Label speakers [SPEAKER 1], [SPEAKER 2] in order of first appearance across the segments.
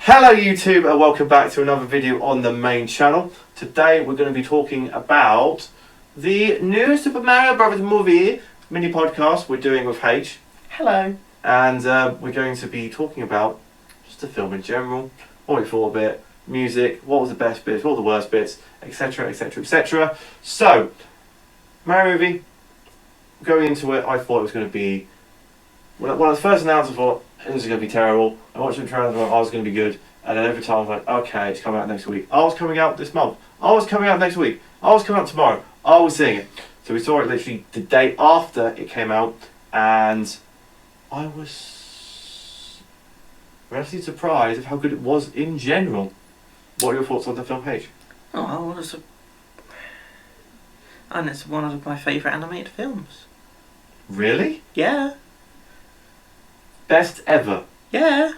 [SPEAKER 1] Hello YouTube and welcome back to another video on the main channel. Today we're going to be talking about the new Super Mario Brothers movie mini podcast we're doing with H.
[SPEAKER 2] Hello.
[SPEAKER 1] And we're going to be talking about just the film in general, what we thought of it, music, what was the best bits, what were the worst bits, etc, etc, etc. So, Mario movie, going into it, I thought it was going to be, when I was first announced I thought it was going to be terrible. I watched the trailer and I thought I was going to be good, and then every time I was like, okay, it's coming out next week. I was coming out this month. I was coming out next week. I was coming out tomorrow. I was seeing it. So we saw it literally the day after it came out, and I was relatively surprised of how good it was in general. What are your thoughts on the film, Paige?
[SPEAKER 2] Oh, and it's one of my favourite animated films.
[SPEAKER 1] Really?
[SPEAKER 2] Yeah.
[SPEAKER 1] Best ever?
[SPEAKER 2] Yeah.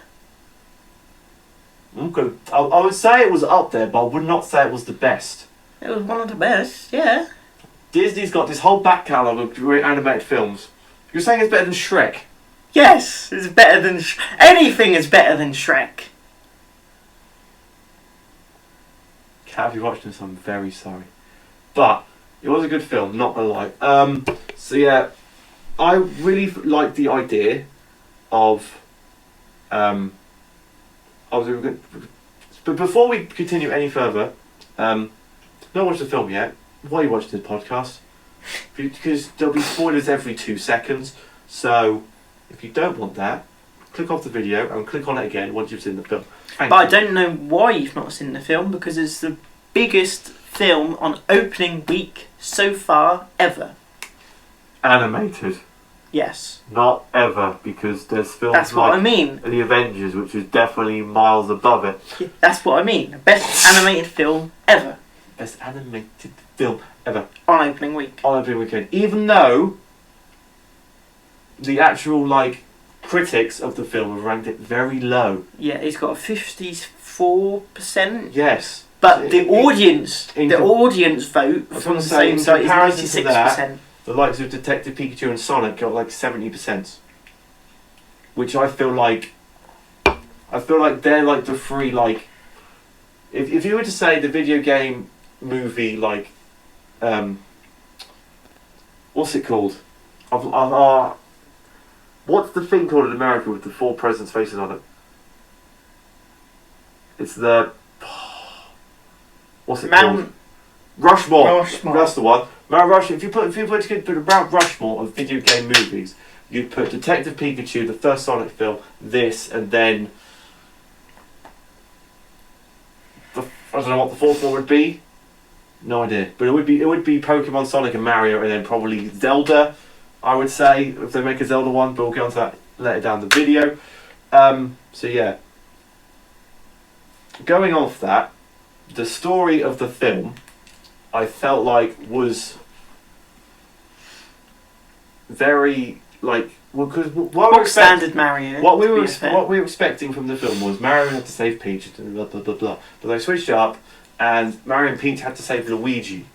[SPEAKER 1] Okay. I would say it was up there, but I would not say it was the best.
[SPEAKER 2] It was one of the best, yeah.
[SPEAKER 1] Disney's got this whole back catalogue of great animated films. You're saying it's better than Shrek?
[SPEAKER 2] Yes, it's better than anything is better than Shrek.
[SPEAKER 1] Cat, if you're watching this, I'm very sorry. But it was a good film, not gonna lie. So yeah, I really liked the idea of but before we continue any further, not watched the film yet. Why are you watching this podcast? Because there'll be spoilers every 2 seconds. So if you don't want that, click off the video and click on it again once you've seen the film. Thank you.
[SPEAKER 2] I don't know why you've not seen the film, because it's the biggest film on opening week so far ever.
[SPEAKER 1] Animated.
[SPEAKER 2] Yes.
[SPEAKER 1] Not ever, because there's films
[SPEAKER 2] That's what I mean.
[SPEAKER 1] The Avengers, which is definitely miles above it.
[SPEAKER 2] Yeah, that's what I mean. Best animated film ever.
[SPEAKER 1] Best animated film ever.
[SPEAKER 2] On opening week.
[SPEAKER 1] On opening weekend. Even though the actual, critics of the film have ranked it very low.
[SPEAKER 2] Yeah, it's got a 54%.
[SPEAKER 1] Yes.
[SPEAKER 2] But the audience vote from the same site is 96%.
[SPEAKER 1] The likes of Detective Pikachu and Sonic got 70%. Which I feel like they're the three, if you were to say the video game movie, what's it called? What's the thing called in America with the 4 presidents' faces on it? It's the... What's it called? Rushmore. That's the one. Mount Rushmore. If you put a Mount Rushmore of video game movies, you'd put Detective Pikachu, the first Sonic film, this, and then I don't know what the 4th one would be. No idea. But it would be Pokemon, Sonic, and Mario, and then probably Zelda. I would say if they make a Zelda one, but we'll get onto that later down the video. So yeah. Going off that, the story of the film, I felt was very because
[SPEAKER 2] standard Mario.
[SPEAKER 1] What we were expecting from the film was Mario had to save Peach and blah blah blah blah. But they switched it up, and Mario and Peach had to save Luigi,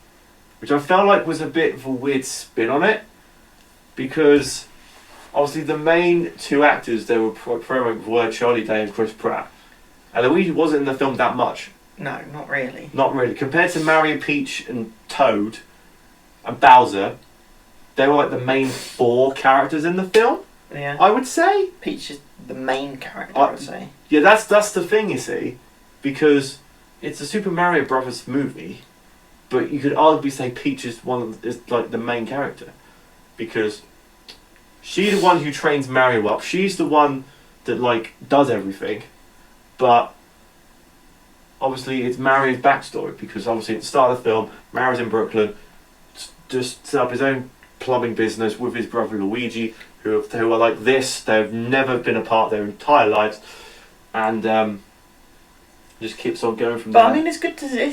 [SPEAKER 1] which I felt was a bit of a weird spin on it, because obviously the main 2 actors they were promoting were Charlie Day and Chris Pratt, and Luigi wasn't in the film that much.
[SPEAKER 2] No, not really.
[SPEAKER 1] Not really. Compared to Mario, Peach, and Toad, and Bowser, they were the main 4 characters in the film.
[SPEAKER 2] Yeah.
[SPEAKER 1] I would say.
[SPEAKER 2] Peach is the main character, I would say.
[SPEAKER 1] Yeah, that's the thing, you see, because it's a Super Mario Brothers movie, but you could arguably say Peach is the main character, because she's the one who trains Mario up. She's the one that does everything, but obviously it's Mario's backstory, because obviously at the start of the film, Mario's in Brooklyn, just set up his own plumbing business with his brother Luigi, who are like this. They've never been apart their entire lives, and just keeps on going from there.
[SPEAKER 2] But I mean, it's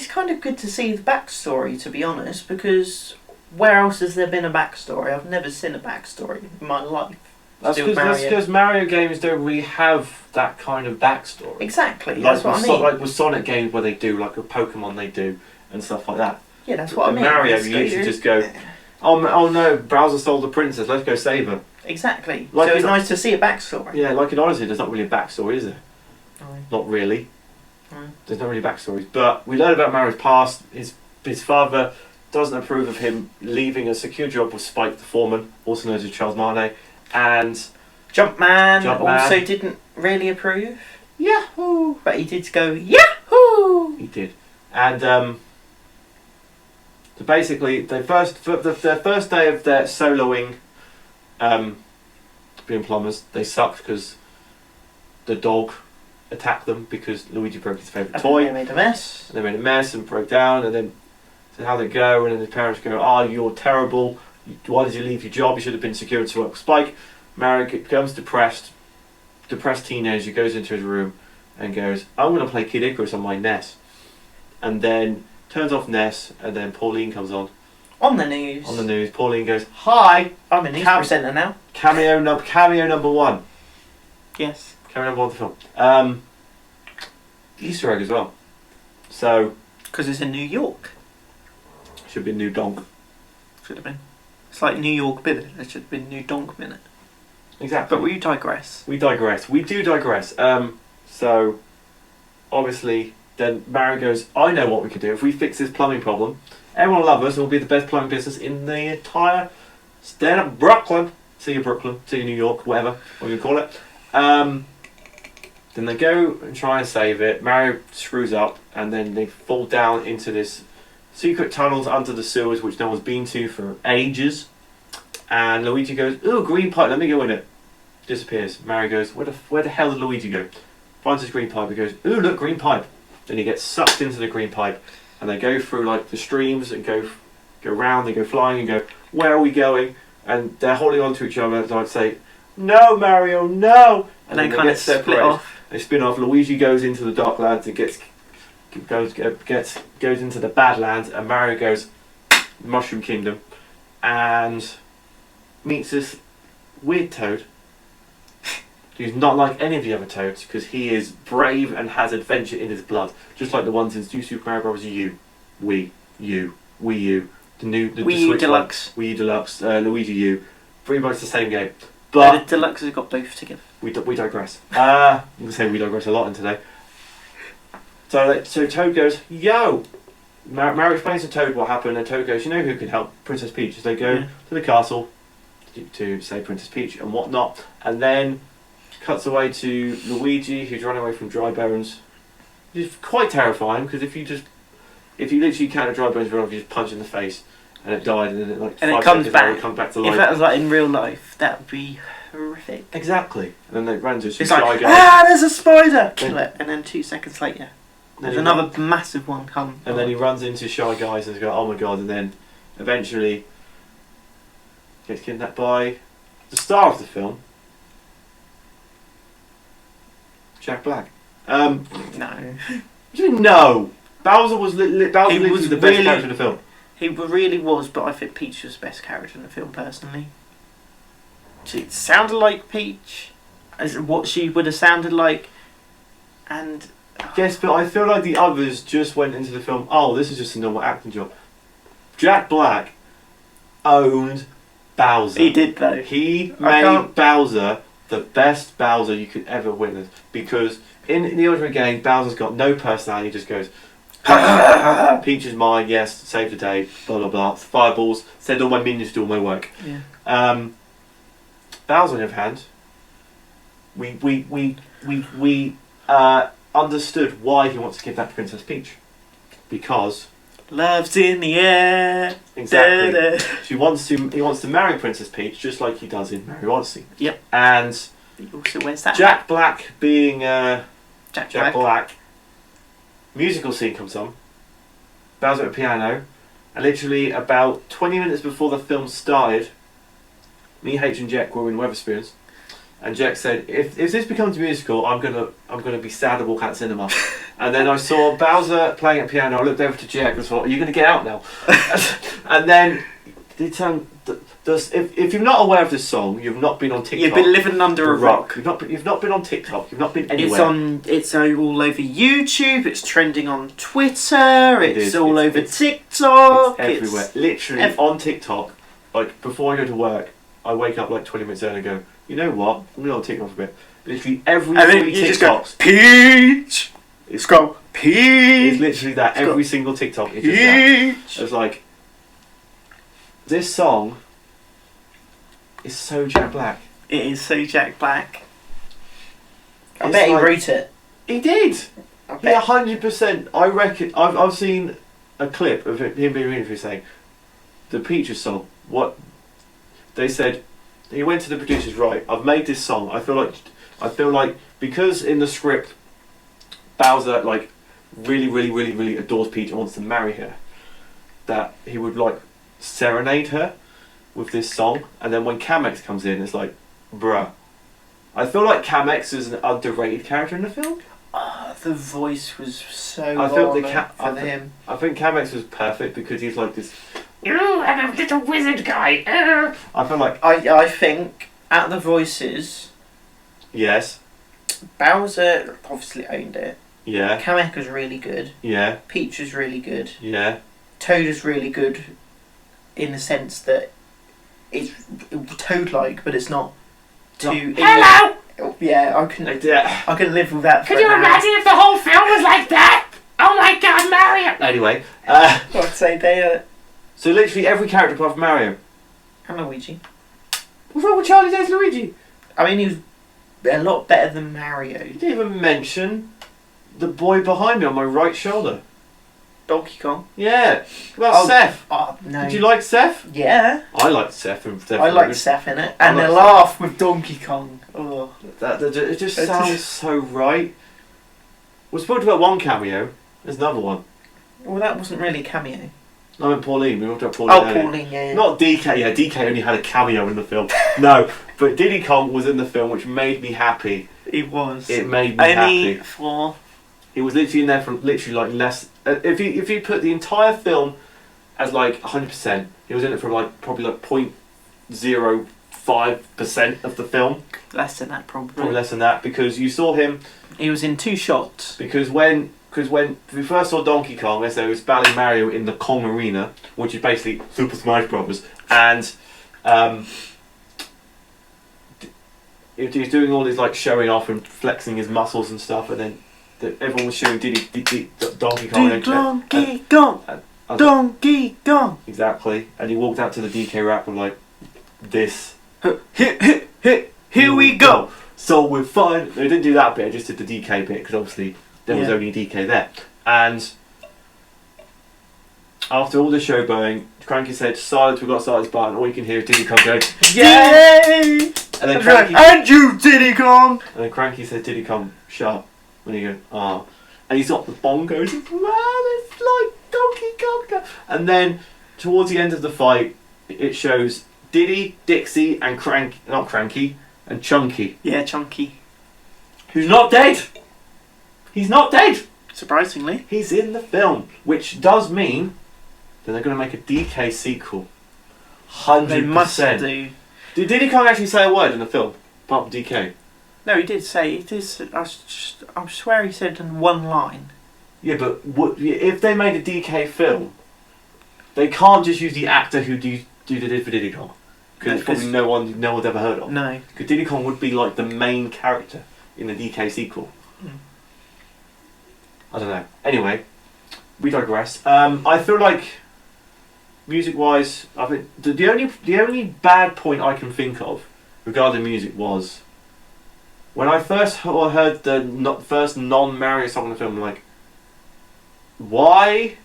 [SPEAKER 2] kind of good to see the backstory, to be honest, because where else has there been a backstory? I've never seen a backstory in my life.
[SPEAKER 1] That's because Mario games don't really have that kind of backstory.
[SPEAKER 2] Exactly, that's what I mean.
[SPEAKER 1] With Sonic games where they do, with Pokemon they do, and stuff like that.
[SPEAKER 2] Yeah, that's what I mean.
[SPEAKER 1] Mario, you usually just go, oh no, Bowser stole the princess, let's go save her.
[SPEAKER 2] Exactly. So it's nice to see a backstory.
[SPEAKER 1] Yeah, in Odyssey, there's not really a backstory, is there?
[SPEAKER 2] No.
[SPEAKER 1] Not really.
[SPEAKER 2] Mm.
[SPEAKER 1] There's not really backstories. But we learn about Mario's past. His father doesn't approve of him leaving a secure job with Spike the foreman, also known as Charles Martinet. And
[SPEAKER 2] Jumpman
[SPEAKER 1] Jumpman.
[SPEAKER 2] also didn't really approve,
[SPEAKER 1] Yahoo!
[SPEAKER 2] but he did go Yahoo!
[SPEAKER 1] He did. And so basically, their first day of their soloing being plumbers, they sucked because the dog attacked them because Luigi broke his favourite toy.
[SPEAKER 2] They made a mess.
[SPEAKER 1] And they made a mess and broke down, and then said how they go, and then his parents go, "Oh, you're terrible. Why did you leave your job? You should have been security to work with Spike." Mario becomes depressed teenager, goes into his room and goes, "I'm going to play Kid Icarus on my NES." And then turns off NES, and then Pauline comes on
[SPEAKER 2] On the news.
[SPEAKER 1] Pauline goes, "Hi,
[SPEAKER 2] I'm a news presenter now.
[SPEAKER 1] cameo number one."
[SPEAKER 2] Yes.
[SPEAKER 1] Cameo number one of the film. Easter egg as well. So
[SPEAKER 2] Because it's in New York.
[SPEAKER 1] should be New Donk.
[SPEAKER 2] Should have been. It's like New York Minute. It should have been New Donk Minute.
[SPEAKER 1] Exactly.
[SPEAKER 2] But we digress.
[SPEAKER 1] We digress. We do digress. So, obviously, then Mario goes, "I know what we could do. If we fix this plumbing problem, everyone will love us and we'll be the best plumbing business in the entire state of Brooklyn." See you Brooklyn, see you New York, whatever you call it. Then they go and try and save it. Mario screws up and then they fall down into this secret tunnels under the sewers which no one's been to for ages. And Luigi goes, "Ooh, green pipe, let me go in it." Disappears. Mario goes, where the hell did Luigi go? Finds his green pipe. He goes, "Ooh, look, green pipe." Then he gets sucked into the green pipe, and they go through like the streams and go round. They go flying and go, "Where are we going?" And they're holding on to each other. And I'd say, "No, Mario, no!"
[SPEAKER 2] And then
[SPEAKER 1] they
[SPEAKER 2] kind
[SPEAKER 1] get
[SPEAKER 2] of split off.
[SPEAKER 1] They spin off. Luigi goes into the Darklands and goes into the Badlands, and Mario goes Mushroom Kingdom and meets this weird Toad who's not like any of the other Toads because he is brave and has adventure in his blood, just like the ones in New Super Mario Bros. Wii U, the
[SPEAKER 2] Wii U
[SPEAKER 1] Switch
[SPEAKER 2] Deluxe.
[SPEAKER 1] one, Wii U Deluxe, Luigi U, pretty much the same game.
[SPEAKER 2] But
[SPEAKER 1] But
[SPEAKER 2] the Deluxe has got both together.
[SPEAKER 1] we digress. I'm gonna say we digress a lot in today. So Toad goes, "Yo!" Mario explains to Toad what happened, and Toad goes, "You know who can help Princess Peach?" So they go to the castle to save Princess Peach and whatnot, and then cuts away to Luigi, who's running away from Dry Bones. It's quite terrifying because if you literally counter Dry Bones, you just punch in the face, and it died, and then
[SPEAKER 2] And it
[SPEAKER 1] 5
[SPEAKER 2] comes
[SPEAKER 1] seconds later
[SPEAKER 2] back.
[SPEAKER 1] it comes back to
[SPEAKER 2] If
[SPEAKER 1] life.
[SPEAKER 2] that was like in real life, that would be horrific.
[SPEAKER 1] Exactly. And then they ran to some
[SPEAKER 2] It's
[SPEAKER 1] Shy
[SPEAKER 2] like,
[SPEAKER 1] Guys.
[SPEAKER 2] there's a spider! Kill it. And then 2 seconds later, there's
[SPEAKER 1] Then
[SPEAKER 2] another massive one come.
[SPEAKER 1] And then he runs into Shy Guys and goes, "Oh my god!" And then eventually gets kidnapped by the star of the film, Jack Black.
[SPEAKER 2] No.
[SPEAKER 1] What do you mean no? Bowser was Bowser
[SPEAKER 2] He
[SPEAKER 1] literally
[SPEAKER 2] was
[SPEAKER 1] the best
[SPEAKER 2] really-
[SPEAKER 1] character in the film.
[SPEAKER 2] He really was, but I think Peach was the best character in the film, personally. She sounded like Peach, as what she would have sounded like, and
[SPEAKER 1] Yes, but I feel like the others just went into the film, "Oh, this is just a normal acting job." Jack Black owned Bowser.
[SPEAKER 2] he did though.
[SPEAKER 1] He
[SPEAKER 2] I
[SPEAKER 1] made
[SPEAKER 2] can't-
[SPEAKER 1] Bowser the best Bowser you could ever witness, because in the Ultimate game, Bowser's got no personality. He just goes, "Peach is mine. Yes, save the day." Blah blah blah. Fireballs. Send all my minions to do all my work.
[SPEAKER 2] Yeah.
[SPEAKER 1] Bowser, on the other hand, we understood why he wants to kidnap Princess Peach, because
[SPEAKER 2] Love's in the air.
[SPEAKER 1] exactly.
[SPEAKER 2] Da, da.
[SPEAKER 1] He wants to marry Princess Peach just like he does in Mario Odyssey.
[SPEAKER 2] Yep.
[SPEAKER 1] And
[SPEAKER 2] He also wears that.
[SPEAKER 1] Jack Black being
[SPEAKER 2] Jack
[SPEAKER 1] Jack
[SPEAKER 2] Black.
[SPEAKER 1] Black, musical scene comes on. Bowser at a piano, and literally about 20 minutes before the film started, me, H, and Jack were in Wetherspoons, and Jack said, "If this becomes a musical, I'm gonna be sad to walk out of cinema." And then I saw Bowser playing at piano. I looked over to Jack and thought, "Are you gonna get out now?" And then if you're not aware of this song, you've not been on TikTok.
[SPEAKER 2] You've been living under a rock.
[SPEAKER 1] You've not been on TikTok. You've not been anywhere.
[SPEAKER 2] It's all over YouTube. It's trending on Twitter.
[SPEAKER 1] It
[SPEAKER 2] It's
[SPEAKER 1] is.
[SPEAKER 2] all
[SPEAKER 1] It's-
[SPEAKER 2] over
[SPEAKER 1] it's-
[SPEAKER 2] TikTok.
[SPEAKER 1] It's everywhere. Literally on TikTok. Like before I go to work, I wake up like 20 minutes early and go, "You know what? I'm going on TikTok for a bit." Literally every
[SPEAKER 2] And then
[SPEAKER 1] three
[SPEAKER 2] you just go,
[SPEAKER 1] TikToks.
[SPEAKER 2] Peach!
[SPEAKER 1] It's
[SPEAKER 2] Go, Peach!
[SPEAKER 1] It's literally that.
[SPEAKER 2] It's got
[SPEAKER 1] Every single TikTok is just that.
[SPEAKER 2] Peach!
[SPEAKER 1] It's like, this song is so Jack Black.
[SPEAKER 2] It is so Jack Black. I
[SPEAKER 1] It's
[SPEAKER 2] bet he
[SPEAKER 1] like-
[SPEAKER 2] wrote it.
[SPEAKER 1] He did.
[SPEAKER 2] I
[SPEAKER 1] Yeah,
[SPEAKER 2] bet.
[SPEAKER 1] 100%. I reckon. I've seen a clip of him being interviewed saying, the Peaches song. What they said, he went to the producers. Right, I've made this song. I feel like because in the script, Bowser like really adores Peach and wants to marry her, that he would like serenade her with this song, and then when Kamex comes in, it's like, bruh. I feel like Kamex is an underrated character in the film.
[SPEAKER 2] The voice was so
[SPEAKER 1] I felt the
[SPEAKER 2] on
[SPEAKER 1] I
[SPEAKER 2] for
[SPEAKER 1] thi-
[SPEAKER 2] him.
[SPEAKER 1] I think Kamex was perfect because he's like this.
[SPEAKER 3] I'm a little wizard guy.
[SPEAKER 1] I feel like
[SPEAKER 2] I think, out of the voices,
[SPEAKER 1] yes,
[SPEAKER 2] Bowser obviously owned it.
[SPEAKER 1] yeah,
[SPEAKER 2] Kamek was really good.
[SPEAKER 1] yeah,
[SPEAKER 2] Peach was really good.
[SPEAKER 1] yeah.
[SPEAKER 2] Toad is really good in the sense that it's Toad-like, but it's not too...
[SPEAKER 3] Hello!
[SPEAKER 2] Yeah, I couldn't live with that for
[SPEAKER 3] Could you
[SPEAKER 2] an hour.
[SPEAKER 3] imagine if the whole film was like that? Oh my god, Mario!
[SPEAKER 1] Anyway,
[SPEAKER 2] I'd say they
[SPEAKER 1] so literally every character apart from Mario.
[SPEAKER 2] and Luigi.
[SPEAKER 1] What's wrong with Charlie Days Luigi?
[SPEAKER 2] I mean, he was a lot better than Mario.
[SPEAKER 1] You didn't even mention the boy behind me on my right shoulder.
[SPEAKER 2] Donkey Kong.
[SPEAKER 1] Yeah, what about
[SPEAKER 2] Oh,
[SPEAKER 1] Seth?
[SPEAKER 2] Oh, no.
[SPEAKER 1] Did you like Seth?
[SPEAKER 2] Yeah.
[SPEAKER 1] I liked Seth and Seth.
[SPEAKER 2] I
[SPEAKER 1] was
[SPEAKER 2] like
[SPEAKER 1] good.
[SPEAKER 2] Seth in it.
[SPEAKER 1] I
[SPEAKER 2] And
[SPEAKER 1] like
[SPEAKER 2] the
[SPEAKER 1] Seth.
[SPEAKER 2] laugh with Donkey Kong. Oh.
[SPEAKER 1] It just
[SPEAKER 2] It
[SPEAKER 1] sounds
[SPEAKER 2] just-
[SPEAKER 1] so right. We spoke about one cameo. There's another one.
[SPEAKER 2] Well, that wasn't really a cameo.
[SPEAKER 1] I meant Pauline. We talked about Pauline.
[SPEAKER 2] Oh,
[SPEAKER 1] earlier.
[SPEAKER 2] Pauline, yeah.
[SPEAKER 1] Not DK. Yeah, DK only had a cameo in the film. No, but Diddy Kong was in the film, which made me happy.
[SPEAKER 2] He was.
[SPEAKER 1] It made me
[SPEAKER 2] Only
[SPEAKER 1] happy.
[SPEAKER 2] for...
[SPEAKER 1] He was literally in there for literally like less. If you put the entire film as like 100%, he was in it for like probably like 0.05% of the film.
[SPEAKER 2] Less than that, probably.
[SPEAKER 1] Probably less than that, because you saw him.
[SPEAKER 2] He was in 2 shots.
[SPEAKER 1] Because when we first saw Donkey Kong, as they was battling Mario in the Kong Arena, which is basically Super Smash Brothers, and he was doing all his like showing off and flexing his muscles and stuff, and then everyone was showing Donkey Kong.
[SPEAKER 2] Donkey Kong!
[SPEAKER 1] and-
[SPEAKER 2] Donkey Kong!
[SPEAKER 1] Exactly, and he walked out to the DK rap and like this.
[SPEAKER 2] Here we go!
[SPEAKER 1] So we're fine. They didn't do that bit. I just did the DK bit because obviously there was
[SPEAKER 2] Yeah.
[SPEAKER 1] only a DK there. And after all the show going, Cranky said, "Silence, we've got silence button." All you can hear is Diddy Kong going,
[SPEAKER 2] Yay!
[SPEAKER 1] and then Cranky,
[SPEAKER 2] And you, Diddy Kong!
[SPEAKER 1] and then Cranky said, "Diddy Kong, shut up." And he goes, "Ah," and he's got the bongos. Man, it's like Donkey Kong. And then towards the end of the fight, it shows Diddy, Dixie, and not Cranky, and Chunky,
[SPEAKER 2] Yeah, Chunky.
[SPEAKER 1] who's not dead. He's not dead.
[SPEAKER 2] Surprisingly.
[SPEAKER 1] He's in the film, which does mean that they're going to make a DK sequel. 100%.
[SPEAKER 2] They must do.
[SPEAKER 1] Did Diddy Kong actually say a word in the film, apart from DK?
[SPEAKER 2] No, he did say, I swear he said in one line.
[SPEAKER 1] Yeah, but if they made a DK film, they can't just use the actor who did it for Diddy Kong. Because
[SPEAKER 2] No,
[SPEAKER 1] probably no one's ever heard of.
[SPEAKER 2] No.
[SPEAKER 1] Because Diddy Kong would be like the main character in the DK sequel.
[SPEAKER 2] Mm.
[SPEAKER 1] I don't know. Anyway, we digress. I feel like music-wise, I think the only bad point I can think of regarding music was when I first heard the first non-Mario song in the film. I'm like, why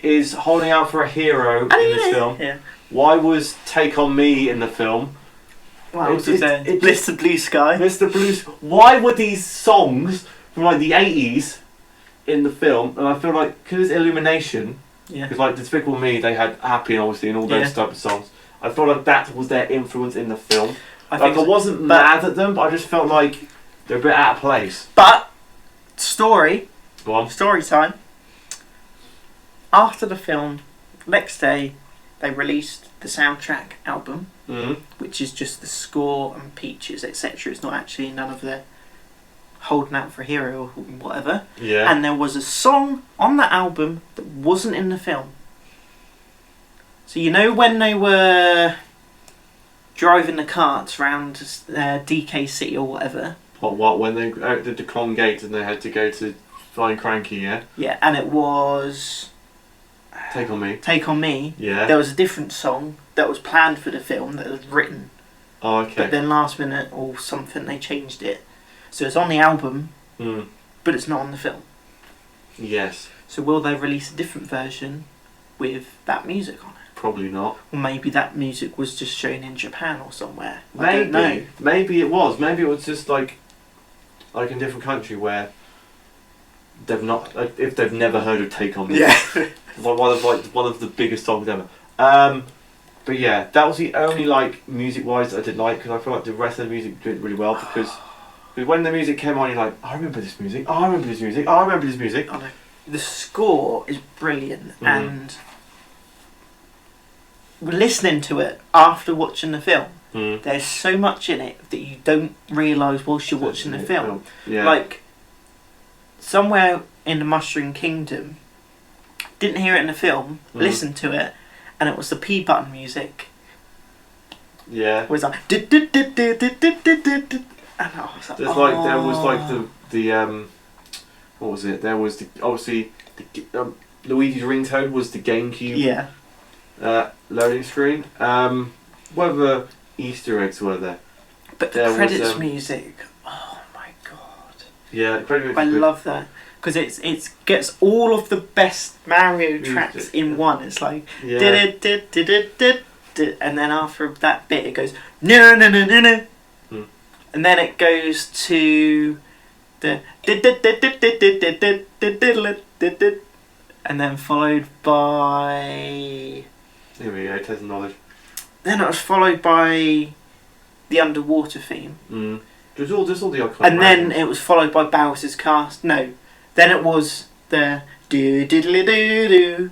[SPEAKER 1] is "Holding Out for a Hero" in this film?
[SPEAKER 2] Yeah.
[SPEAKER 1] Why was "Take on Me" in the film?
[SPEAKER 2] Well,
[SPEAKER 1] It- it
[SPEAKER 2] Bliss the Blue Sky.
[SPEAKER 1] Mr. Blues. Why were these songs from like the 80s in the film? And I feel like because Illumination,
[SPEAKER 2] Yeah.
[SPEAKER 1] because like Despicable Me, they had Happy obviously and all those
[SPEAKER 2] Yeah.
[SPEAKER 1] type of songs. I feel like that was their influence in the film.
[SPEAKER 2] I
[SPEAKER 1] Like
[SPEAKER 2] think
[SPEAKER 1] I wasn't
[SPEAKER 2] but-
[SPEAKER 1] mad at them, but I just felt like they're a bit out of place.
[SPEAKER 2] But, story
[SPEAKER 1] Go on.
[SPEAKER 2] time. After the film, next day, they released the soundtrack album,
[SPEAKER 1] Mm.
[SPEAKER 2] which is just the score and Peaches, etc. It's not actually none of the Holding Out for a Hero or whatever.
[SPEAKER 1] Yeah.
[SPEAKER 2] And there was a song on that album that wasn't in the film. So you know when they were driving the carts around DK City or whatever.
[SPEAKER 1] What? When they opened the Con Gates and they had to go to find Cranky, yeah?
[SPEAKER 2] Yeah, and it was
[SPEAKER 1] Take On Me.
[SPEAKER 2] Take On Me.
[SPEAKER 1] Yeah.
[SPEAKER 2] There was a different song that was planned for the film that was written,
[SPEAKER 1] Oh, okay.
[SPEAKER 2] but then last minute or something they changed it. So it's on the album, but it's not on the film.
[SPEAKER 1] Yes.
[SPEAKER 2] So will they release a different version with that music on it?
[SPEAKER 1] Probably not.
[SPEAKER 2] Or maybe that music was just shown in Japan or somewhere. I don't know.
[SPEAKER 1] Maybe. Maybe it was. Maybe it was just like in a different country where they've not, if they've never heard of Take On Me.
[SPEAKER 2] Yeah.
[SPEAKER 1] one of the biggest songs ever. But yeah, that was the only music wise I didn't like, because I feel like the rest of the music did really well, because when the music came on, you're like, I remember this music. Oh, I remember this music. Oh, I remember this music.
[SPEAKER 2] I know. The score is brilliant, and listening to it after watching the film, there's so much in it that you don't realise whilst you're watching the film.
[SPEAKER 1] Yeah.
[SPEAKER 2] Like, somewhere in the Mushroom Kingdom, didn't hear it in the film, listened to it, and it was the P button music.
[SPEAKER 1] Yeah.
[SPEAKER 2] It was like, and I was like,
[SPEAKER 1] there was the what was it? There was obviously Luigi's ringtone was the GameCube loading screen. What other Easter eggs were there?
[SPEAKER 2] But the credits music, oh my god!
[SPEAKER 1] Yeah, the credits
[SPEAKER 2] I
[SPEAKER 1] music.
[SPEAKER 2] love that because it gets all of the best Mario tracks
[SPEAKER 1] Music.
[SPEAKER 2] in one. It's like
[SPEAKER 1] Yeah.
[SPEAKER 2] and then after that bit it goes no no no no no, and then it goes to the and then followed by.
[SPEAKER 1] Here we go, test of knowledge.
[SPEAKER 2] Then it was followed by the underwater theme.
[SPEAKER 1] There's all the iconic.
[SPEAKER 2] And then it was followed by Bowser's Cast. No, then it was the do diddly doo doo,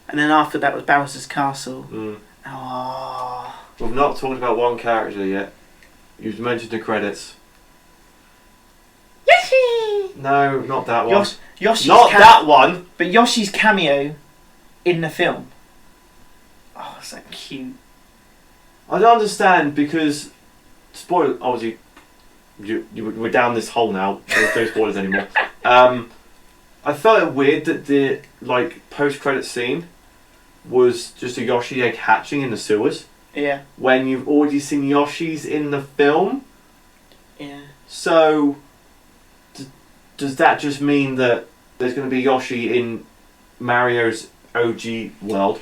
[SPEAKER 2] and then after that was Bowser's Castle. Oh.
[SPEAKER 1] We've not talked about one character yet. You've mentioned the credits.
[SPEAKER 2] Yoshi.
[SPEAKER 1] No, not that one.
[SPEAKER 2] Yoshi's
[SPEAKER 1] not that one.
[SPEAKER 2] But Yoshi's cameo in the film. Oh, so cute.
[SPEAKER 1] I don't understand, because spoiler. Obviously, we're down this hole now. There's no spoilers anymore. I felt it weird that the post-credit scene was just a Yoshi egg hatching in the sewers.
[SPEAKER 2] Yeah.
[SPEAKER 1] When you've already seen Yoshi's in the film.
[SPEAKER 2] Yeah.
[SPEAKER 1] So, does that just mean that there's going to be Yoshi in Mario's OG world?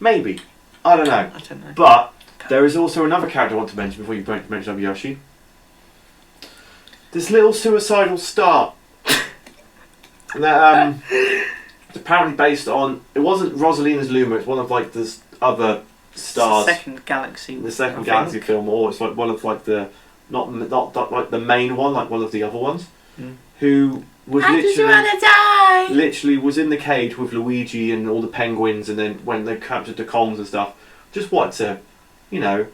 [SPEAKER 1] Maybe. I don't know.
[SPEAKER 2] I don't know.
[SPEAKER 1] But there is also another character I want to mention before you mention Yoshi. This little suicidal star. That it's apparently based on. It wasn't Rosalina's Luma. It's one of the other stars.
[SPEAKER 2] It's the second Galaxy.
[SPEAKER 1] The second Galaxy film, or it's one of the not the main one, one of the other ones. Who was literally was in the cage with Luigi and all the penguins, and then when they captured the Kongs and stuff, just wanted to,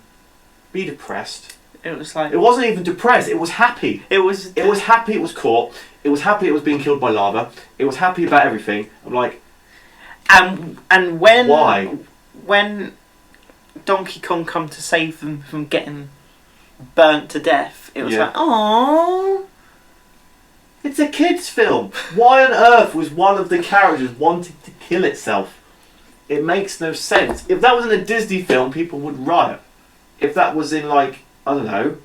[SPEAKER 1] be depressed.
[SPEAKER 2] It was like.
[SPEAKER 1] It wasn't even depressed. It was happy. It was happy. It was caught. It was happy. It was being killed by lava. It was happy about everything. I'm like.
[SPEAKER 2] And when.
[SPEAKER 1] Why?
[SPEAKER 2] When Donkey Kong come to save them from getting burnt to death, it was like, oh.
[SPEAKER 1] It's a kids' film. Why on earth was one of the characters wanting to kill itself? It makes no sense. If that was in a Disney film, people would riot. If that was in I don't know.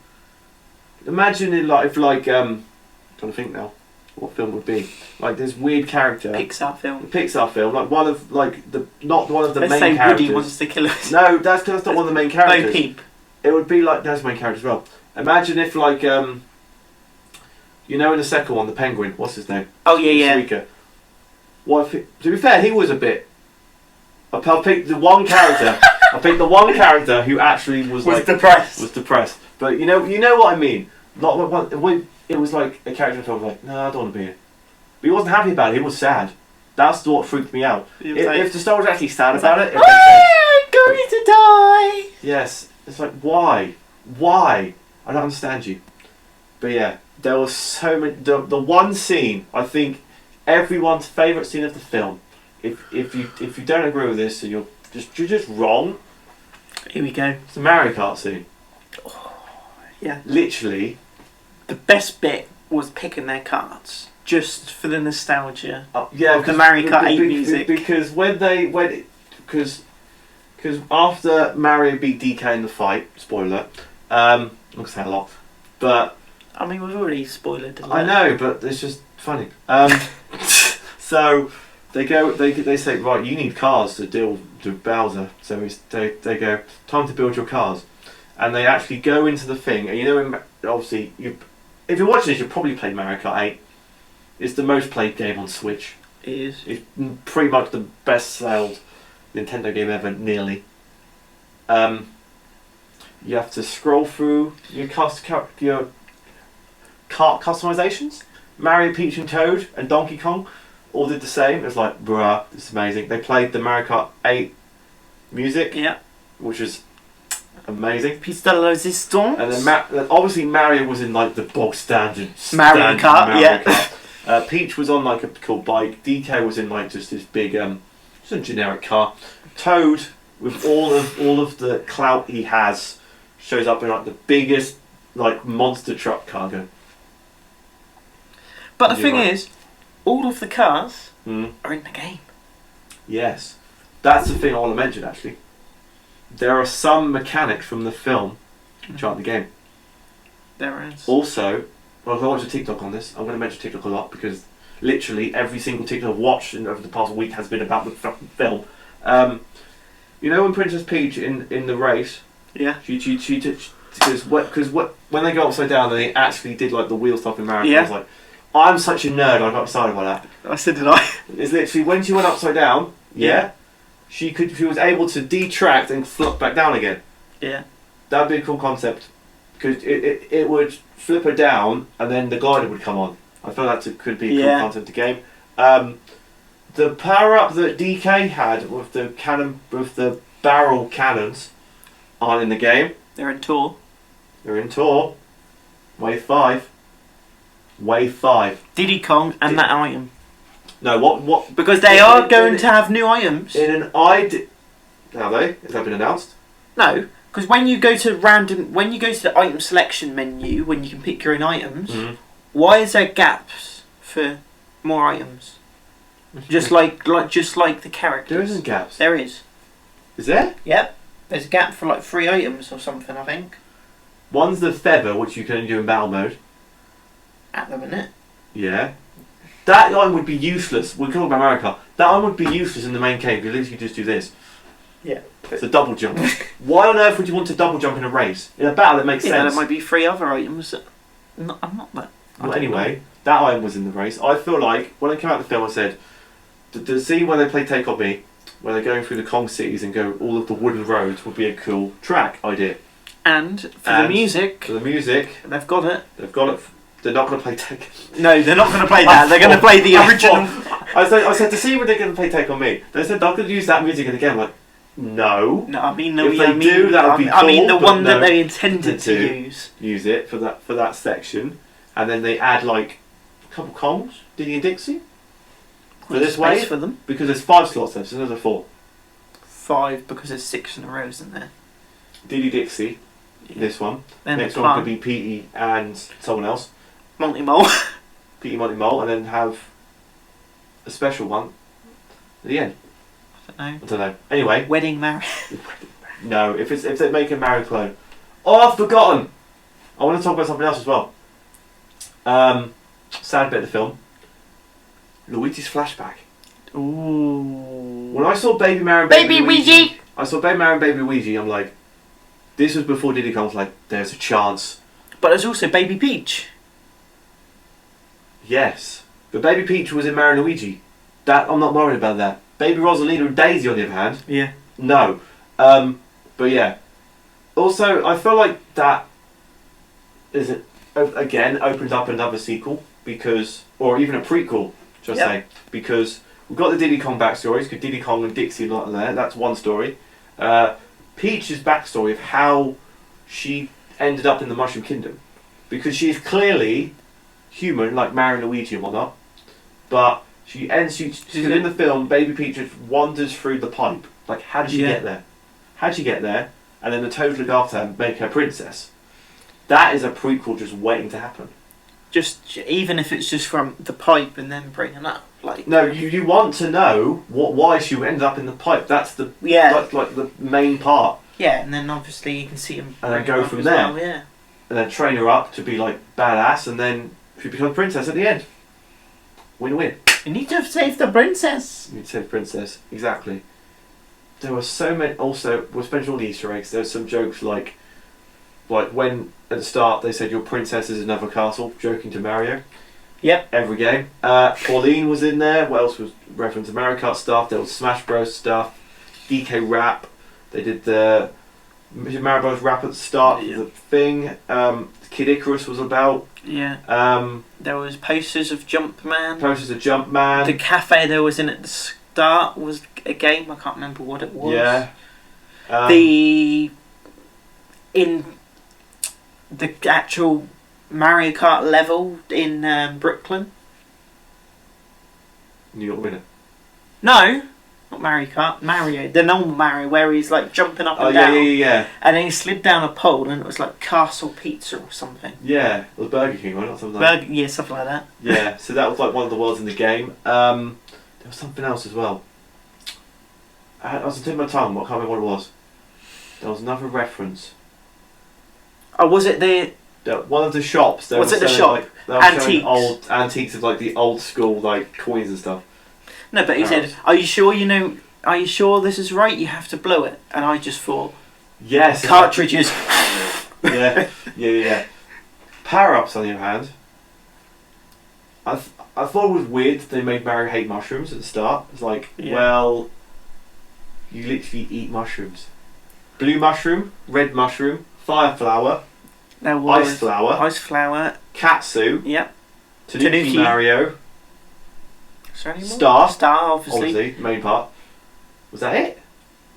[SPEAKER 1] Imagine in I'm trying to think now, what film would be this weird character.
[SPEAKER 2] Pixar film.
[SPEAKER 1] A Pixar film, one of not one of the
[SPEAKER 2] Let's
[SPEAKER 1] main
[SPEAKER 2] say
[SPEAKER 1] characters.
[SPEAKER 2] Woody wants to kill us.
[SPEAKER 1] No, that's not one of the main characters.
[SPEAKER 2] No, Peep.
[SPEAKER 1] It would be that's the main character as well. Imagine if in the second one, the penguin, what's his name?
[SPEAKER 2] Oh yeah.
[SPEAKER 1] Suika. What if to be fair, he was a bit. I'll pick the one character. I picked the one character who actually was
[SPEAKER 2] depressed.
[SPEAKER 1] Was depressed. But you know what I mean. Not it was like a character who was no, I don't want to be here. But he wasn't happy about it. He was sad. That's what freaked me out. If the star was actually sad about it,
[SPEAKER 2] I'm going to die.
[SPEAKER 1] Yes, it's why? I don't understand you. But yeah, there was so many. The one scene, I think, everyone's favourite scene of the film. If you don't agree with this, then you're just wrong.
[SPEAKER 2] Here we go.
[SPEAKER 1] It's the Mario Kart scene.
[SPEAKER 2] Yeah.
[SPEAKER 1] Literally.
[SPEAKER 2] The best bit was picking their cards, just for the nostalgia.
[SPEAKER 1] Yeah,
[SPEAKER 2] Of the Mario Kart 8 music.
[SPEAKER 1] Because because after Mario beat DK in the fight, spoiler, I'm not gonna say a lot, but
[SPEAKER 2] I mean, we've already spoiled it.
[SPEAKER 1] I know, but it's just funny. So they say, right, you need cars to deal with Bowser. So they go, time to build your cars, and they actually go into the thing. And you know, obviously, if you're watching this, you've probably played Mario Kart 8. It's the most played game on Switch.
[SPEAKER 2] It is.
[SPEAKER 1] It's pretty much the best sold Nintendo game ever, nearly. You have to scroll through your kart customizations. Mario, Peach and Toad and Donkey Kong all did the same. It was like, bruh, this is amazing. They played the Mario Kart 8 music,
[SPEAKER 2] Yeah.
[SPEAKER 1] which was amazing.
[SPEAKER 2] Piece de la Resistance.
[SPEAKER 1] And then obviously Mario was in like the bog standard
[SPEAKER 2] Mario Kart,
[SPEAKER 1] Mario
[SPEAKER 2] yeah.
[SPEAKER 1] Kart. Peach was on like a cool bike. DK was in like just this big, just a generic car. Toad, with all of the clout he has, shows up in like the biggest like monster truck cargo.
[SPEAKER 2] But the
[SPEAKER 1] You're
[SPEAKER 2] thing
[SPEAKER 1] right.
[SPEAKER 2] is, all of the cars
[SPEAKER 1] Mm.
[SPEAKER 2] are in the game.
[SPEAKER 1] Yes, that's the thing I want to mention. Actually, there are some mechanics from the film which aren't in the game.
[SPEAKER 2] There is.
[SPEAKER 1] Also, well, I watched a TikTok on this. I'm going to mention TikTok a lot because literally every single TikTok I've watched over the past week has been about the fucking film. You know when Princess Peach in the race,
[SPEAKER 2] Yeah.
[SPEAKER 1] because when they go upside down, they actually did like the wheel stuff in Mario.
[SPEAKER 2] Yeah.
[SPEAKER 1] I was like, I'm such a nerd. I got excited by that.
[SPEAKER 2] I said did I.
[SPEAKER 1] It's literally when she went upside down. Yeah. She was able to detract and flip back down again.
[SPEAKER 2] Yeah.
[SPEAKER 1] That'd be a cool concept because it would flip her down and then the glider would come on. I feel that could be a cool concept of the game. The power up that DK had with the barrel cannons aren't in the game.
[SPEAKER 2] They're in tour.
[SPEAKER 1] They're in tour. Wave 5. Wave 5.
[SPEAKER 2] Diddy Kong and that item.
[SPEAKER 1] No, what?
[SPEAKER 2] Because they are going to have new items.
[SPEAKER 1] In an ID. Have they? Has that been announced?
[SPEAKER 2] No, because when you go to the item selection menu, when you can pick your own items, why is there gaps for more items? Just like the characters.
[SPEAKER 1] There isn't gaps.
[SPEAKER 2] There is.
[SPEAKER 1] Is there?
[SPEAKER 2] Yep. There's a gap for like 3 items or something, I think.
[SPEAKER 1] One's the feather, which you can only do in battle mode.
[SPEAKER 2] At the minute.
[SPEAKER 1] Yeah. That item would be useless. We're talking about Mario Kart. That item would be useless in the main game. You literally just do this.
[SPEAKER 2] Yeah.
[SPEAKER 1] It's a double jump. Why on earth would you want to double jump in a race? In a battle, it makes
[SPEAKER 2] Yeah,
[SPEAKER 1] sense.
[SPEAKER 2] there might be 3 other items. I'm not that.
[SPEAKER 1] Well, anyway, that item was in the race. I feel like when I came out of the film, I said, the scene where they play Take On Me, where they're going through the Kong cities and go all of the wooden roads, would be a cool track idea.
[SPEAKER 2] And for the music,
[SPEAKER 1] For the music,
[SPEAKER 2] they've got it.
[SPEAKER 1] they've got it. They're not going to play Take.
[SPEAKER 2] No, they're not going to play that. They're going to play the original.
[SPEAKER 1] I said to see when they're going to play Take On Me. They said they're going to use that music again. I'm like, no.
[SPEAKER 2] No, I mean,
[SPEAKER 1] If they do, that would be
[SPEAKER 2] I mean, the
[SPEAKER 1] cool,
[SPEAKER 2] one
[SPEAKER 1] but
[SPEAKER 2] that
[SPEAKER 1] no.
[SPEAKER 2] they intended to
[SPEAKER 1] To
[SPEAKER 2] use.
[SPEAKER 1] use it for that section, and then they add like a couple Kongs, Diddy and Dixie, for this
[SPEAKER 2] Space
[SPEAKER 1] wave,
[SPEAKER 2] for them.
[SPEAKER 1] because there's 5 slots there, so there's a 4.
[SPEAKER 2] 5 because there's 6 in a row, isn't there?
[SPEAKER 1] Diddy Dixie, this one.
[SPEAKER 2] Then
[SPEAKER 1] Next
[SPEAKER 2] the
[SPEAKER 1] one
[SPEAKER 2] plan.
[SPEAKER 1] could be Petey and someone else.
[SPEAKER 2] Monty Mole.
[SPEAKER 1] Petey, Monty, Mole, and then have a special one at the end.
[SPEAKER 2] I
[SPEAKER 1] I don't know. Anyway,
[SPEAKER 2] Wedding marriage.
[SPEAKER 1] no. If they make a Mario clone, oh, I've forgotten. I want to talk about something else as well. Sad bit of the film. Luigi's flashback.
[SPEAKER 2] Ooh.
[SPEAKER 1] When I saw Baby Mario and
[SPEAKER 3] Baby Luigi!
[SPEAKER 1] I saw Baby Mario and Baby Luigi, I'm like, this was before Diddy Kong was like, there's a chance.
[SPEAKER 2] But there's also Baby Peach.
[SPEAKER 1] Yes. But Baby Peach was in Mario and Luigi. That I'm not worried about that. Baby Rosalina and Daisy on the other hand,
[SPEAKER 2] Yeah.
[SPEAKER 1] no. But yeah. Also, I feel like that is again opens up another sequel or even a prequel, should I say, because we've got the Diddy Kong backstories, because Diddy Kong and Dixie are not there. That's one story. Peach's backstory of how she ended up in the Mushroom Kingdom, because she's clearly human, like Mario and Luigi and whatnot, but she's in the film. Baby Peach just wanders through the pipe. Like, how did she get there? How did she get there? and then the Toads look after her and make her princess. That is a prequel just waiting to happen.
[SPEAKER 2] Just even if it's just from the pipe and then bringing up like.
[SPEAKER 1] No, you want to know why she ended up in the pipe. That's the like the main part.
[SPEAKER 2] Yeah, and then obviously you can see him.
[SPEAKER 1] And then go from there.
[SPEAKER 2] Well, yeah.
[SPEAKER 1] And then train her up to be like badass, and then she becomes princess at the end. Win-win.
[SPEAKER 2] You need to save the princess.
[SPEAKER 1] You need to save the princess, exactly. There were so many. Also, we'll spend all the Easter eggs. There's some jokes like when at the start they said your princess is another castle, joking to Mario.
[SPEAKER 2] Yep.
[SPEAKER 1] Every game. Pauline was in there. What else was reference to Mario Kart stuff? There was Smash Bros stuff. DK rap. They did the Mario Bros rap at the start of the thing. Kid Icarus was about.
[SPEAKER 2] Yeah. There was posters of Jumpman.
[SPEAKER 1] Posters of Jumpman.
[SPEAKER 2] The cafe there was in at the start was a game. I can't remember what it was.
[SPEAKER 1] Yeah.
[SPEAKER 2] In the actual Mario Kart level in Brooklyn.
[SPEAKER 1] New York winner.
[SPEAKER 2] No, not Mario Kart. Mario, the normal Mario, where he's like jumping up and down.
[SPEAKER 1] Yeah.
[SPEAKER 2] And then he slid down a pole, and it was like Castle Pizza or something.
[SPEAKER 1] Yeah, it was Burger King, right? Or something like that.
[SPEAKER 2] Yeah, something like that.
[SPEAKER 1] Yeah, so that was like one of the worlds in the game. There was something else as well. I was on the tip of my tongue, but I can't remember what it was. There was another reference.
[SPEAKER 2] Oh, was it the...
[SPEAKER 1] One of the shops.
[SPEAKER 2] Was it the shop?
[SPEAKER 1] Like, they were showing
[SPEAKER 2] Antiques.
[SPEAKER 1] old antiques of like the old school like coins and stuff.
[SPEAKER 2] No, but he said, "Are you sure are you sure this is right? You have to blow it." And I just thought,
[SPEAKER 1] yes,
[SPEAKER 2] cartridges.
[SPEAKER 1] Yeah. Power-ups, on the other hand, I thought it was weird that they made Mario hate mushrooms at the start. It's like, well, you literally eat mushrooms. Blue mushroom, red mushroom, fire flower,
[SPEAKER 2] There was
[SPEAKER 1] ice flower, Katsu,
[SPEAKER 2] Yep.
[SPEAKER 1] Tanuki Mario,
[SPEAKER 2] Is there any more?
[SPEAKER 1] Star,
[SPEAKER 2] obviously.
[SPEAKER 1] main part. Was that it?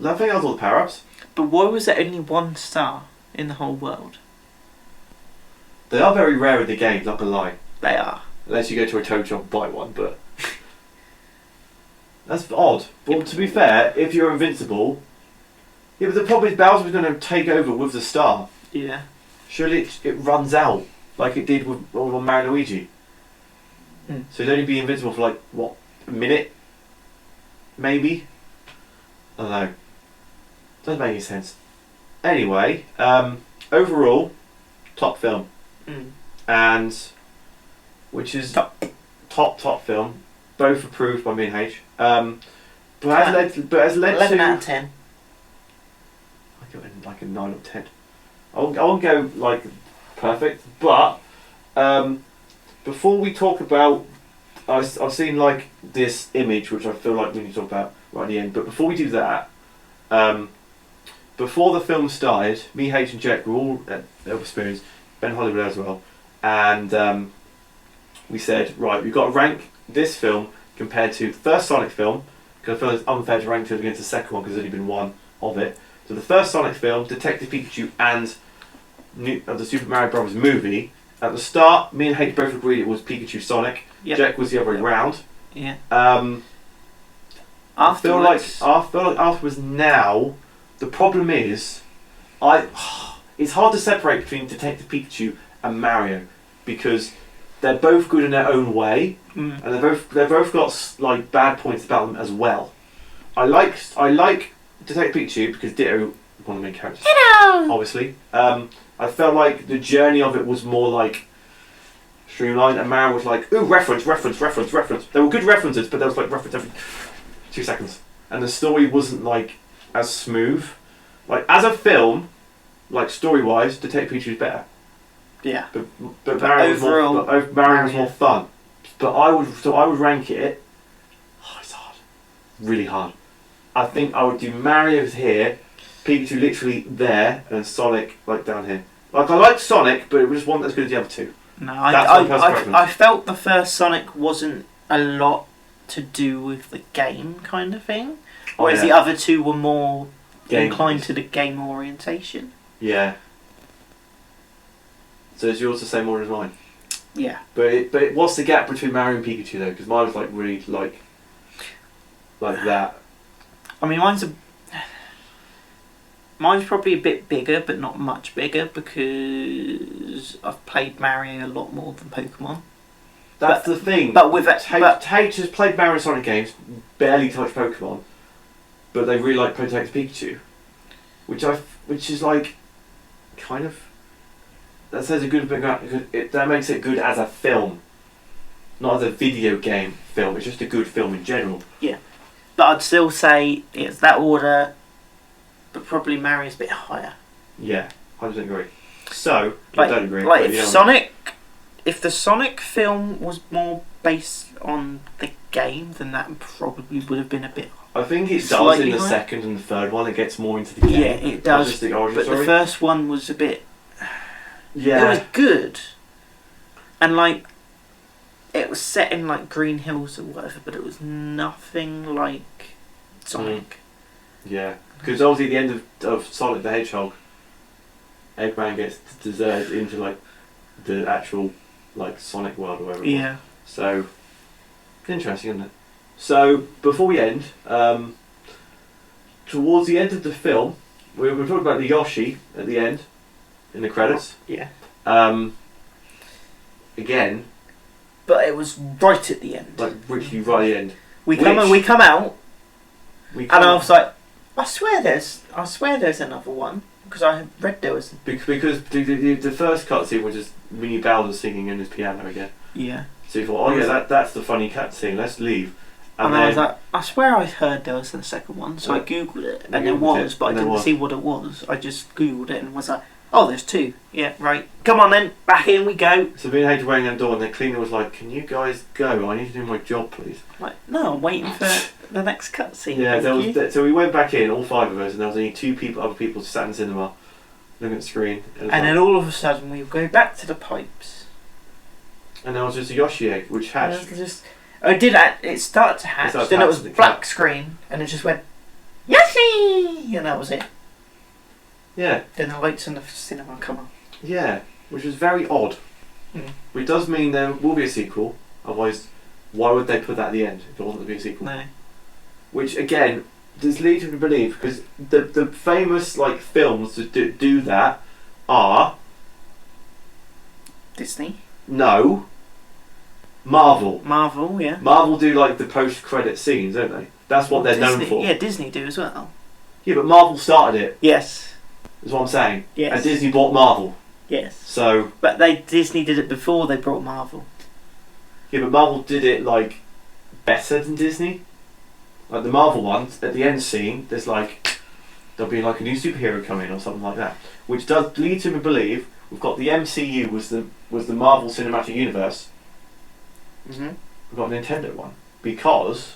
[SPEAKER 1] I think that was all the power-ups.
[SPEAKER 2] But why was there only one star in the whole world?
[SPEAKER 1] They are very rare in the game, not gonna lie.
[SPEAKER 2] They are.
[SPEAKER 1] Unless you go to a Toad shop and buy one, but... That's odd. But to be fair, if you're invincible... Yeah, but the problem is Bowser's going to take over with the star.
[SPEAKER 2] Yeah.
[SPEAKER 1] Surely it runs out, like it did with Mario and Luigi. So he'd only be invincible for like, what, a minute? Maybe? I don't know. Doesn't make any sense. Anyway, overall, top film. And, which is top film. Both approved by me and H. But has led
[SPEAKER 2] 11
[SPEAKER 1] to...
[SPEAKER 2] out of 10.
[SPEAKER 1] I give it like a 9 or 10. I won't go like perfect, but before we talk about, I've seen like this image which I feel like we need to talk about right at the end. But before we do that, before the film started, me, H, and Jack were all at experience, Ben Hollywood as well, and we said, right, we've got to rank this film compared to the first Sonic film, because I feel it's unfair to rank it against the second one because there's only been one of it. So the first Sonic film, Detective Pikachu, and the Super Mario Bros. Movie. At the start, me and H both agreed it was Pikachu Sonic.
[SPEAKER 2] Yep.
[SPEAKER 1] Jack was the other way round.
[SPEAKER 2] Yeah.
[SPEAKER 1] I feel like afterwards now, the problem is, it's hard to separate between Detective Pikachu and Mario because they're both good in their own way, and they've both got like bad points about them as well. I like Detective Pikachu because Ditto, one of the main characters.
[SPEAKER 3] Ditto!
[SPEAKER 1] Obviously. I felt like the journey of it was more like streamlined, and Mario was like, ooh, reference. There were good references, but there was like reference every 2 seconds. And the story wasn't like as smooth. Like as a film, like story wise, Detective Pikachu is better.
[SPEAKER 2] Yeah.
[SPEAKER 1] But Mario was more fun. But I would rank it. Oh, it's hard. Really hard. I think I would do Mario here, Pikachu literally there, and Sonic like down here. Like I liked Sonic, but it was one that's good as the other two.
[SPEAKER 2] No,
[SPEAKER 1] That's my
[SPEAKER 2] I felt the first Sonic wasn't a lot to do with the game kind of thing, whereas the other two were more inclined to the game orientation.
[SPEAKER 1] Yeah. So is yours the same order as mine?
[SPEAKER 2] Yeah.
[SPEAKER 1] But what's the gap between Mario and Pikachu though? Because mine was like really like
[SPEAKER 2] that.
[SPEAKER 1] I mean, mine's a.
[SPEAKER 2] I mean, mine's a. I felt the first Sonic wasn't a lot to do with the game kind of thing, whereas the other two were more inclined to the game orientation. Yeah. So is yours the same order as mine?
[SPEAKER 1] Yeah. But what's the gap between Mario and Pikachu though? Because mine was like really like that.
[SPEAKER 2] Mine's probably a bit bigger, but not much bigger because I've played Mario a lot more than Pokemon.
[SPEAKER 1] That's the thing.
[SPEAKER 2] But with it,
[SPEAKER 1] Tate has played Mario and Sonic games, barely touched Pokemon, but they really like Detective Pikachu, which is like, kind of, that says a good thing. That makes it good as a film, not as a video game film. It's just a good film in general.
[SPEAKER 2] but I'd still say it's that order, but probably Mario's a bit higher.
[SPEAKER 1] Yeah, 100% agree. So,
[SPEAKER 2] Like,
[SPEAKER 1] I don't agree.
[SPEAKER 2] like
[SPEAKER 1] but
[SPEAKER 2] if
[SPEAKER 1] you know,
[SPEAKER 2] Sonic, if the Sonic film was more based on the game, then that probably would have been a bit.
[SPEAKER 1] I think it does
[SPEAKER 2] slightly
[SPEAKER 1] in the
[SPEAKER 2] higher.
[SPEAKER 1] second and the third one. It gets more into the game.
[SPEAKER 2] Yeah, it does.
[SPEAKER 1] Just the origin
[SPEAKER 2] But
[SPEAKER 1] story.
[SPEAKER 2] the first one was a bit.
[SPEAKER 1] Yeah.
[SPEAKER 2] It was good, and like, it was set in like Green Hills or whatever, but it was nothing like Sonic.
[SPEAKER 1] Yeah, because obviously at the end of Sonic the Hedgehog, Eggman gets deserted into like the actual like Sonic world or whatever. It was.
[SPEAKER 2] Yeah.
[SPEAKER 1] So interesting, isn't it? So before we end, towards the end of the film, we were talking about the Yoshi at the end, in the credits.
[SPEAKER 2] Yeah.
[SPEAKER 1] Again,
[SPEAKER 2] But it was right at the end.
[SPEAKER 1] like literally right at the end.
[SPEAKER 2] We come out,
[SPEAKER 1] We
[SPEAKER 2] and I was like, I swear there's another one because I had read there was.
[SPEAKER 1] because the first cutscene was just Winnie Bowser singing in his piano again.
[SPEAKER 2] Yeah.
[SPEAKER 1] So you thought, oh yeah, that's the funny cutscene. Let's leave.
[SPEAKER 2] And
[SPEAKER 1] then
[SPEAKER 2] I was like, I swear I heard there was the second one, so I googled it, and there was, but I didn't see what it was. I just googled it and was like, oh, there's two. Yeah, right. Come on then, back in we go.
[SPEAKER 1] So me and Hayden rang the door, and the cleaner was like, "Can you guys go? I need to do my job, please."
[SPEAKER 2] Like, no, I'm waiting for the next cutscene.
[SPEAKER 1] Yeah,
[SPEAKER 2] thank you.
[SPEAKER 1] so we went back in, all five of us, and there was only other people sat in the cinema, looking at the screen.
[SPEAKER 2] And then all of a sudden we go back to the pipes.
[SPEAKER 1] and there was just a Yoshi egg, which hatched.
[SPEAKER 2] It started to hatch,
[SPEAKER 1] started
[SPEAKER 2] then it was
[SPEAKER 1] hatching,
[SPEAKER 2] black screen, and it just went, Yoshi! And that was it.
[SPEAKER 1] Yeah,
[SPEAKER 2] Then the lights in the cinema come on.
[SPEAKER 1] yeah, which was very odd.
[SPEAKER 2] Mm.
[SPEAKER 1] Which does mean there will be a sequel. Otherwise, why would they put that at the end if it wasn't to be a sequel?
[SPEAKER 2] No.
[SPEAKER 1] Which again, does lead you to believe, because the famous like films that do that are
[SPEAKER 2] Disney.
[SPEAKER 1] no Marvel.
[SPEAKER 2] Marvel, yeah.
[SPEAKER 1] Marvel do like the post-credit scenes, don't they? That's what they're known
[SPEAKER 2] Disney,
[SPEAKER 1] for.
[SPEAKER 2] yeah, Disney do as well.
[SPEAKER 1] Yeah, but Marvel started it.
[SPEAKER 2] Yes.
[SPEAKER 1] Is what I'm saying.
[SPEAKER 2] Yes.
[SPEAKER 1] And Disney bought Marvel.
[SPEAKER 2] Yes.
[SPEAKER 1] So
[SPEAKER 2] But Disney did it before they brought Marvel.
[SPEAKER 1] yeah, but Marvel did it like better than Disney. Like the Marvel ones, at the end scene, there's like there'll be like a new superhero come in or something like that, which does lead to me believe we've got the MCU was the Marvel Cinematic Universe.
[SPEAKER 2] Mm-hmm.
[SPEAKER 1] We've got a Nintendo one because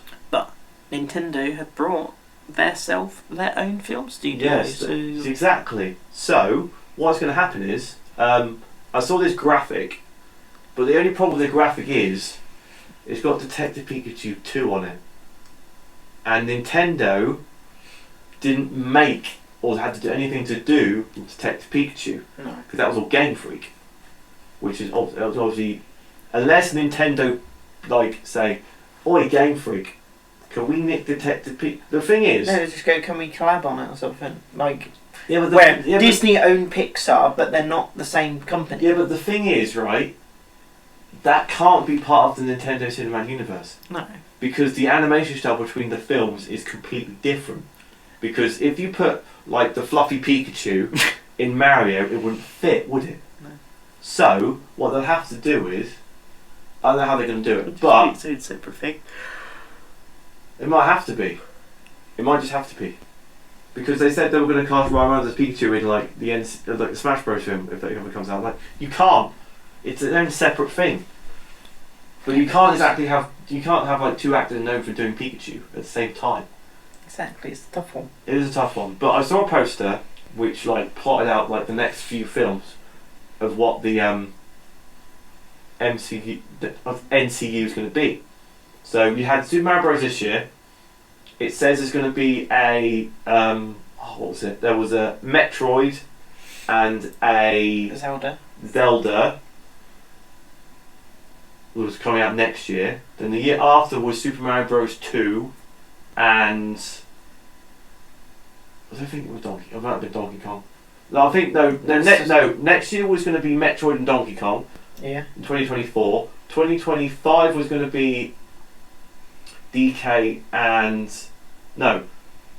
[SPEAKER 2] Nintendo had brought their own film studio.
[SPEAKER 1] yes,
[SPEAKER 2] So
[SPEAKER 1] exactly. So what's going to happen is I saw this graphic, but the only problem with the graphic is it's got Detective Pikachu 2 on it. And Nintendo didn't make or had to do anything to do with Detective Pikachu.
[SPEAKER 2] no.
[SPEAKER 1] Because that was all Game Freak. Which is obviously... Unless Nintendo, like, say, oi, Game Freak, can we nick Detective Pikachu? The thing is...
[SPEAKER 2] No, just go, can we collab on it or something? Like,
[SPEAKER 1] yeah, but
[SPEAKER 2] where
[SPEAKER 1] yeah,
[SPEAKER 2] Disney own Pixar, but they're not the same company.
[SPEAKER 1] yeah, but the thing is, right, that can't be part of the Nintendo Cinematic Universe.
[SPEAKER 2] No.
[SPEAKER 1] Because the animation style between the films is completely different. Because if you put like the fluffy Pikachu in Mario, it wouldn't fit, would it?
[SPEAKER 2] No.
[SPEAKER 1] So what they'll have to do is, I don't know how they're going to do it, but
[SPEAKER 2] It's a separate thing.
[SPEAKER 1] it might have to be. It might just have to be. Because they said they were going to cast Ryan Reynolds as Pikachu in like the Smash Bros film if that ever comes out. Like you can't. It's its own separate thing. But you can't have like two actors known for doing Pikachu at the same time.
[SPEAKER 2] Exactly, it's a tough one.
[SPEAKER 1] It is a tough one. But I saw a poster which like plotted out like the next few films of what the NCU is going to be. So you had Super Mario Bros this year. It says there's going to be a what was it? There was a Metroid and a Zelda was coming out next year. Then the year after was Super Mario Bros 2 and I don't think it was Donkey. It might have been Donkey Kong. No, I think no. Next year was going to be Metroid and Donkey Kong.
[SPEAKER 2] Yeah.
[SPEAKER 1] In 2024, 2025 was going to be DK and it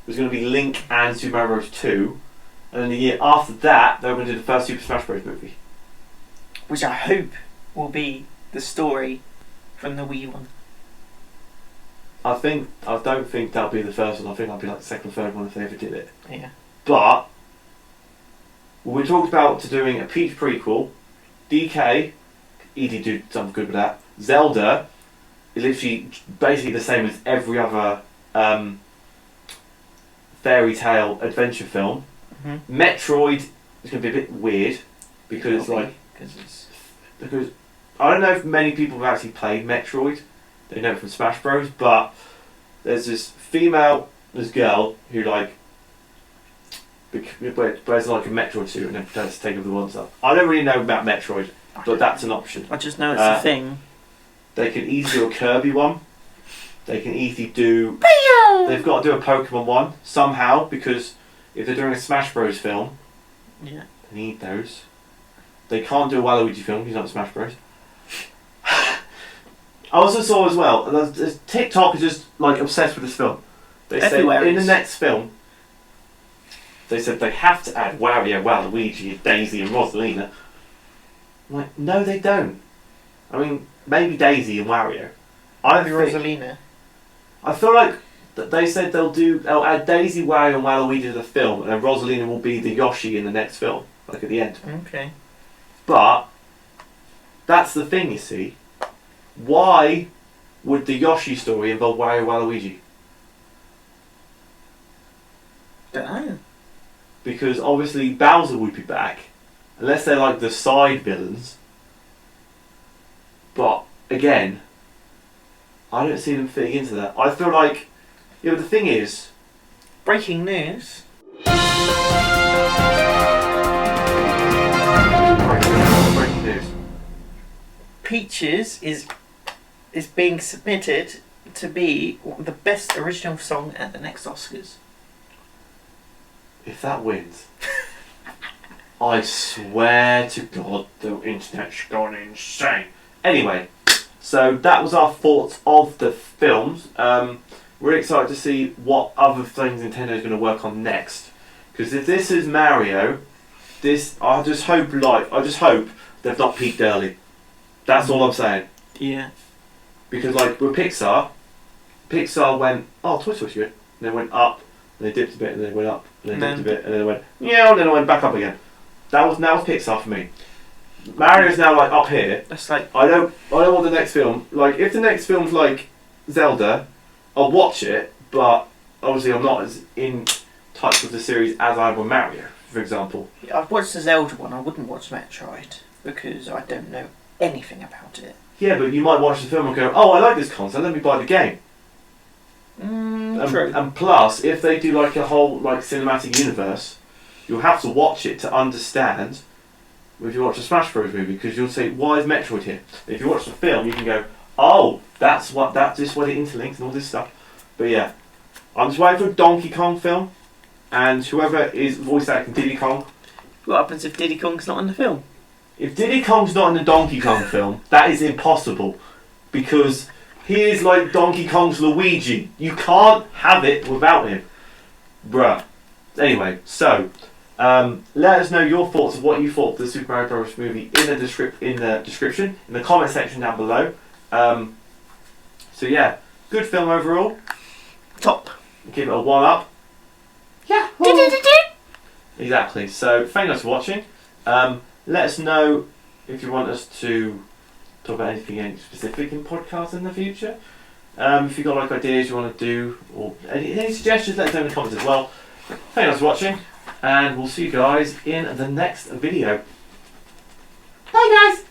[SPEAKER 1] was going to be Link and Super Mario Bros. 2, and then the year after that they were going to do the first Super Smash Bros. Movie.
[SPEAKER 2] Which I hope will be the story from the Wii one.
[SPEAKER 1] I don't think that'll be the first one. I think that'll be like the second or third one if they ever did it.
[SPEAKER 2] Yeah.
[SPEAKER 1] But we talked about doing a Peach prequel. DK, ED do something good with that. Zelda is literally basically the same as every other fairy tale adventure film.
[SPEAKER 2] Mm-hmm.
[SPEAKER 1] Metroid is going to be a bit weird because because I don't know if many people have actually played Metroid. They know it from Smash Bros. But there's this girl who like wears like a Metroid suit and then pretends to take over the world stuff. I don't really know about Metroid, but that's an option.
[SPEAKER 2] I just know it's a thing.
[SPEAKER 1] They can easily do a Kirby one. They can easily do. They've got to do a Pokemon one somehow because if they're doing a Smash Bros. Film, they need those. They can't do a Waluigi film. He's not Smash Bros. I also saw as well. TikTok is just like obsessed with this film. They say in the next film. They said they have to add Wario, Waluigi, Daisy, and Rosalina. I'm like, no, they don't. I mean, maybe Daisy and Wario.
[SPEAKER 2] Rosalina.
[SPEAKER 1] I feel like they said they'll add Daisy, Wario, and Waluigi to the film, and then Rosalina will be the Yoshi in the next film, like at the end.
[SPEAKER 2] Okay.
[SPEAKER 1] But that's the thing, you see. Why would the Yoshi story involve Wario, Waluigi?
[SPEAKER 2] Don't know.
[SPEAKER 1] Because obviously Bowser would be back, unless they're like the side villains. But again, I don't see them fitting into that. I feel like, the thing is,
[SPEAKER 2] breaking news.
[SPEAKER 1] Breaking news.
[SPEAKER 2] Peaches is being submitted to be the best original song at the next Oscars.
[SPEAKER 1] If that wins, I swear to God, the internet's gone insane. Anyway, so that was our thoughts of the films. We're excited to see what other things Nintendo is going to work on next. Because if this is Mario, I just hope they've not peaked early. That's all I'm saying.
[SPEAKER 2] Yeah.
[SPEAKER 1] Because like with Pixar went, oh, Toy Story's good. And they went up, and they dipped a bit, and then they went up, and they dipped a bit, and then they went, yeah, and then it went back up again. That was Pixar for me. Mario's now like up here.
[SPEAKER 2] That's like
[SPEAKER 1] I don't want the next film. Like if the next film's like Zelda, I'll watch it, but obviously I'm not as in touch with the series as I am with Mario, for example.
[SPEAKER 2] I've watched the Zelda one. I wouldn't watch Metroid because I don't know anything about it.
[SPEAKER 1] Yeah, but you might watch the film and go, oh, I like this concept, let me buy the game.
[SPEAKER 2] True.
[SPEAKER 1] And plus, if they do like a whole like cinematic universe, you'll have to watch it to understand. If you watch a Smash Bros movie, because you'll say, why is Metroid here? If you watch the film, you can go, oh, that's what it interlinks and all this stuff. But yeah, I'm just waiting for a Donkey Kong film, and whoever is voice acting Diddy Kong.
[SPEAKER 2] What happens if Diddy Kong's not in the film?
[SPEAKER 1] If Diddy Kong's not in the Donkey Kong film, that is impossible, because he is like Donkey Kong's Luigi. You can't have it without him, bruh. Anyway, so. Let us know your thoughts of what you thought of the Super Mario Bros. Movie in the description, in the comment section down below. So yeah, good film overall.
[SPEAKER 2] Top.
[SPEAKER 1] Give it a 1 up. Yeah. Exactly. So thank you guys for watching. Let us know if you want us to talk about anything specific in podcasts in the future. If you've got like ideas you want to do, or any suggestions, let us know in the comments as well. Thank you guys for watching. And we'll see you guys in the next video.
[SPEAKER 3] Bye guys!